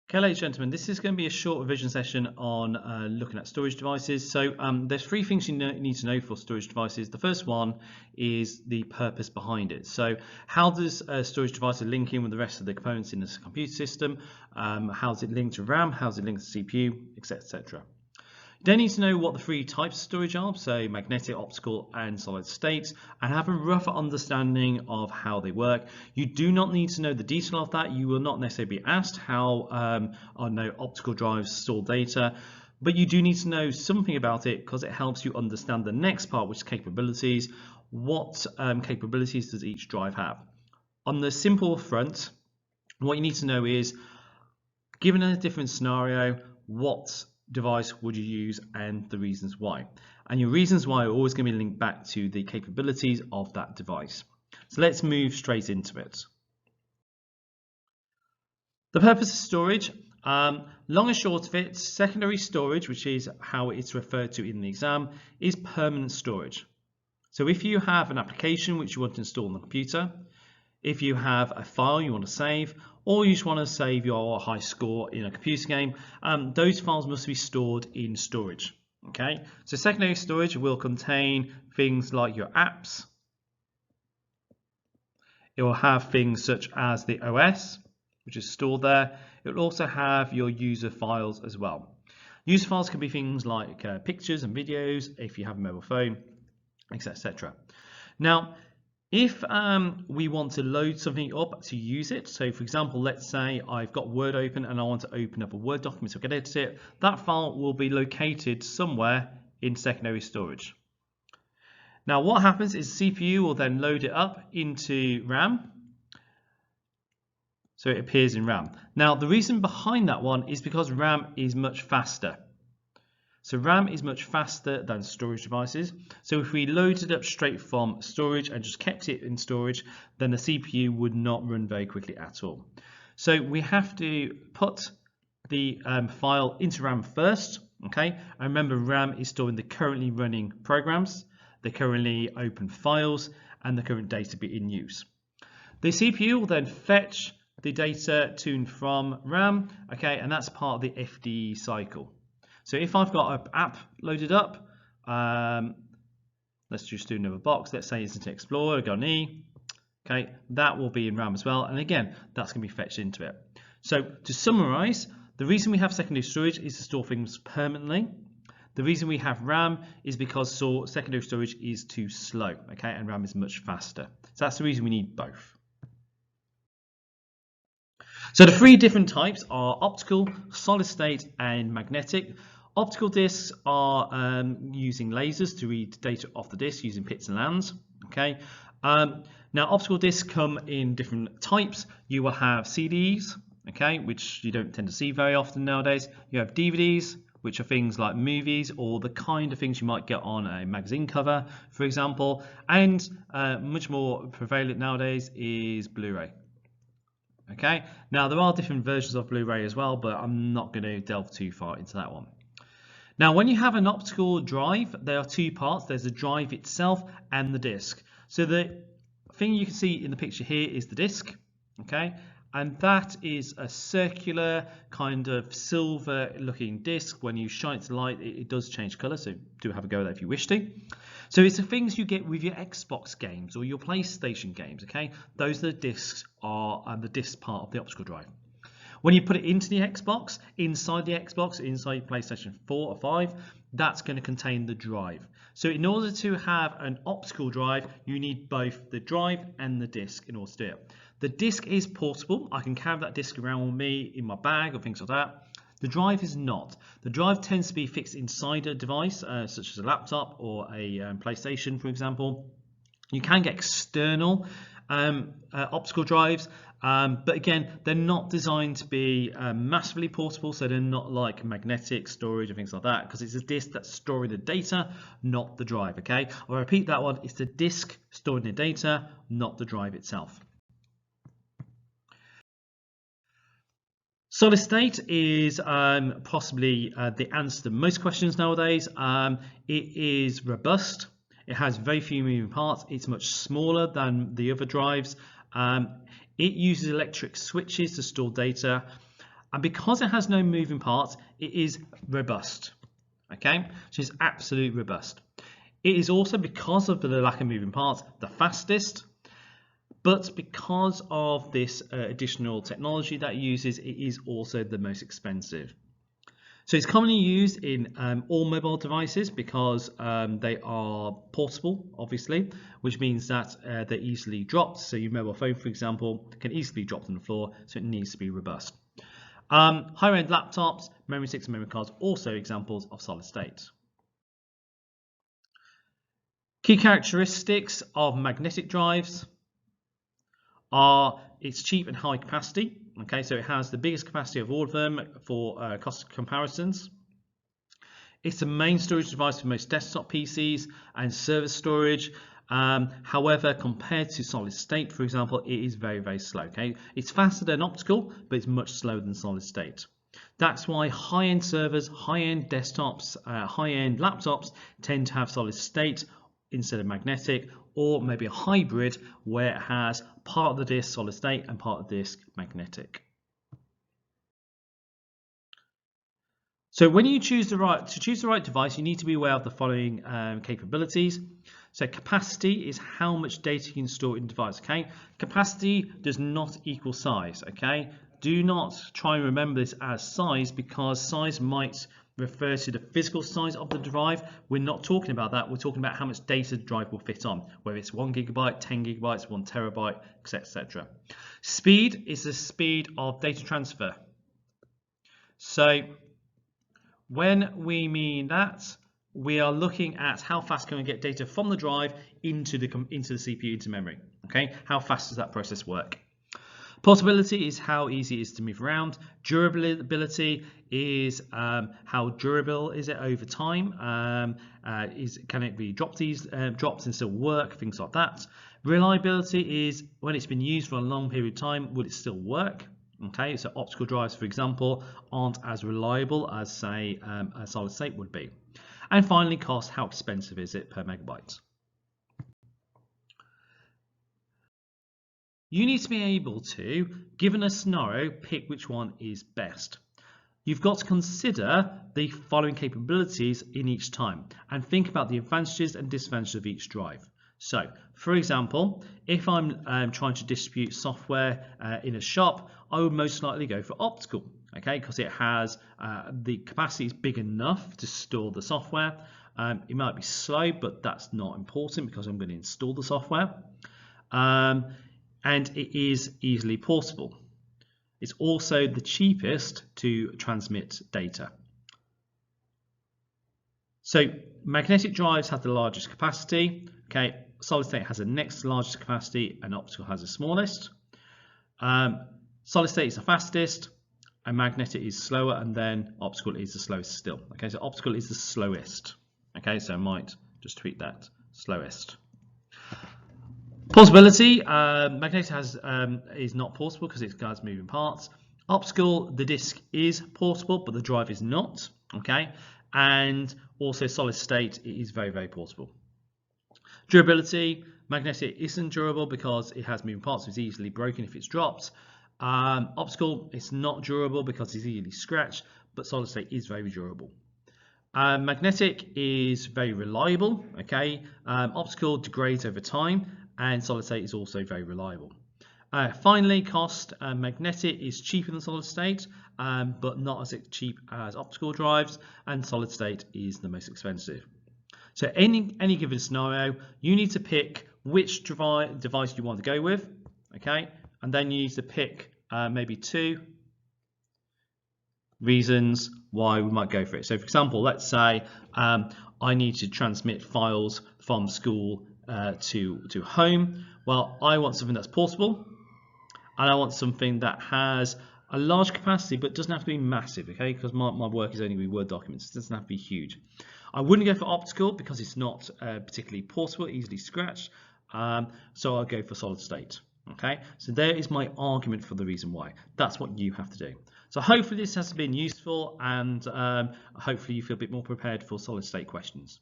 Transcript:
Okay, ladies and gentlemen, this is going to be a short revision session on looking at storage devices. So there's three things you need to know for storage devices. The first one is the purpose behind it. So how does a storage device link in with the rest of the components in this computer system? How does it link to RAM? How does it link to CPU, etc., etc. You don't need to know what the three types of storage are, so magnetic, optical, and solid state, and have a rough understanding of how they work. You do not need to know the detail of that. You will not necessarily be asked how optical drives store data, but you do need to know something about it because it helps you understand the next part, which is capabilities. What capabilities does each drive have? On the simple front, what you need to know is, given a different scenario, what device would you use and the reasons why. And your reasons why are always going to be linked back to the capabilities of that device. So let's move straight into it. The purpose of storage, long and short of it, secondary storage, which is how it's referred to in the exam, is permanent storage. So if you have an application which you want to install on the computer, if you have a file you want to save, or you just want to save your high score in a computer game, those files must be stored in storage. Okay, so secondary storage will contain things like your apps. It will have things such as the OS, which is stored there. It will also have your user files as well. User files can be things like pictures and videos if you have a mobile phone, etc. Now, if we want to load something up to use it, so for example, let's say I've got Word open and I want to open up a Word document so I can edit it, that file will be located somewhere in secondary storage. Now what happens is the CPU will then load it up into RAM, so it appears in RAM. Now the reason behind that one is because RAM is much faster. So RAM is much faster than storage devices. So if we loaded up straight from storage and just kept it in storage, then the CPU would not run very quickly at all. So we have to put the file into RAM first, okay? And remember, RAM is storing the currently running programs, the currently open files, and the current data in use. The CPU will then fetch the data to and from RAM, okay? And that's part of the FD cycle. So if I've got an app loaded up, let's just do another box. Let's say Internet Explorer, go on E. Okay, that will be in RAM as well. And again, that's going to be fetched into it. So to summarize, the reason we have secondary storage is to store things permanently. The reason we have RAM is because secondary storage is too slow, okay, and RAM is much faster. So that's the reason we need both. So the three different types are optical, solid state, and magnetic. Optical discs are using lasers to read data off the disk using pits and lands. Okay. Now optical discs come in different types. You will have CDs, okay, which you don't tend to see very often nowadays. You have DVDs, which are things like movies or the kind of things you might get on a magazine cover, for example. And much more prevalent nowadays is Blu-ray. Okay. Now there are different versions of Blu-ray as well, but I'm not going to delve too far into that one. Now, when you have an optical drive, there are two parts. There's the drive itself and the disk. So the thing you can see in the picture here is the disk, okay? And that is a circular kind of silver looking disk. When you shine it to light, it does change color. So do have a go at that if you wish to. So it's the things you get with your Xbox games or your PlayStation games, okay? Those are the disks are the disk part of the optical drive. When you put it into the Xbox, inside your PlayStation 4 or 5, that's going to contain the drive. So in order to have an optical drive, you need both the drive and the disk in order to do it. The disk is portable. I can carry that disk around with me in my bag or things like that. The drive is not. The drive tends to be fixed inside a device, such as a laptop or a PlayStation, for example. You can get external optical drives, but again, they're not designed to be massively portable, so they're not like magnetic storage and things like that, because it's a disk that's storing the data, not the drive. Okay, I'll repeat that one. It's the disk storing the data, not the drive itself. Solid state is possibly the answer to most questions nowadays. It is robust. It has very few moving parts. It's much smaller than the other drives. It uses electric switches to store data. And because it has no moving parts, it is robust. Okay, so it's absolutely robust. It is also, because of the lack of moving parts, the fastest. But because of this additional technology that it uses, it is also the most expensive. So it's commonly used in all mobile devices because they are portable, obviously, which means that they're easily dropped. So your mobile phone, for example, can easily be dropped on the floor, so it needs to be robust. Higher-end laptops, memory sticks and memory cards, also examples of solid state. Key characteristics of magnetic drives are it's cheap and high capacity. Okay, so it has the biggest capacity of all of them for cost comparisons. It's the main storage device for most desktop PCs and server storage. However, compared to solid state, for example, it is very, very slow. Okay, it's faster than optical, but it's much slower than solid state. That's why high-end servers, high-end desktops, high-end laptops tend to have solid state instead of magnetic, or maybe a hybrid where it has part of the disk solid state and part of the disk magnetic. So when you choose the right device, you need to be aware of the following capabilities. So capacity is how much data you can store in the device. Okay, capacity does not equal size. Okay, do not try and remember this as size, because size might refer to the physical size of the drive. We're not talking about that. We're talking about how much data the drive will fit on, whether it's 1 GB, 10 GB, 1 TB, etc. Speed is the speed of data transfer. So when we mean that, we are looking at how fast can we get data from the drive into the CPU, into memory. Okay, how fast does that process work? Portability is how easy it is to move around. Durability is how durable is it over time. Can it be dropped and still work? Things like that. Reliability is when it's been used for a long period of time, will it still work? Okay, so optical drives, for example, aren't as reliable as, say, a solid state would be. And finally, cost, how expensive is it per megabyte? You need to be able to, given a scenario, pick which one is best. You've got to consider the following capabilities in each time and think about the advantages and disadvantages of each drive. So, for example, if I'm trying to distribute software in a shop, I would most likely go for optical, okay, because it has the capacity is big enough to store the software. It might be slow, but that's not important because I'm going to install the software. And it is easily portable. It's also the cheapest to transmit data. So magnetic drives have the largest capacity. Okay, solid state has the next largest capacity, and optical has the smallest. Solid state is the fastest, and magnetic is slower, and then optical is the slowest still. Okay, so optical is the slowest. Okay, so I might just tweak that, slowest. Portability, magnetic is not portable because it has moving parts. Optical, the disk is portable, but the drive is not. Okay, and also solid state, it is very, very portable. Durability, magnetic isn't durable because it has moving parts, so it's easily broken if it's dropped. Optical, it's not durable because it's easily scratched, but solid state is very durable. Magnetic is very reliable. Okay, optical degrades over time, and solid state is also very reliable. Finally, cost. Magnetic is cheaper than solid state, but not as cheap as optical drives, and solid state is the most expensive. So any given scenario, you need to pick which device you want to go with, okay, and then you need to pick maybe 2 reasons why we might go for it. So for example, let's say I need to transmit files from school to home. Well, I want something that's portable, and I want something that has a large capacity but doesn't have to be massive, okay, because my work is only with Word documents. It doesn't have to be huge. I wouldn't go for optical because it's not particularly portable, easily scratched, so I'll go for solid state. Okay, so there is my argument for the reason why. That's what you have to do. So hopefully this has been useful, and hopefully you feel a bit more prepared for solid state questions.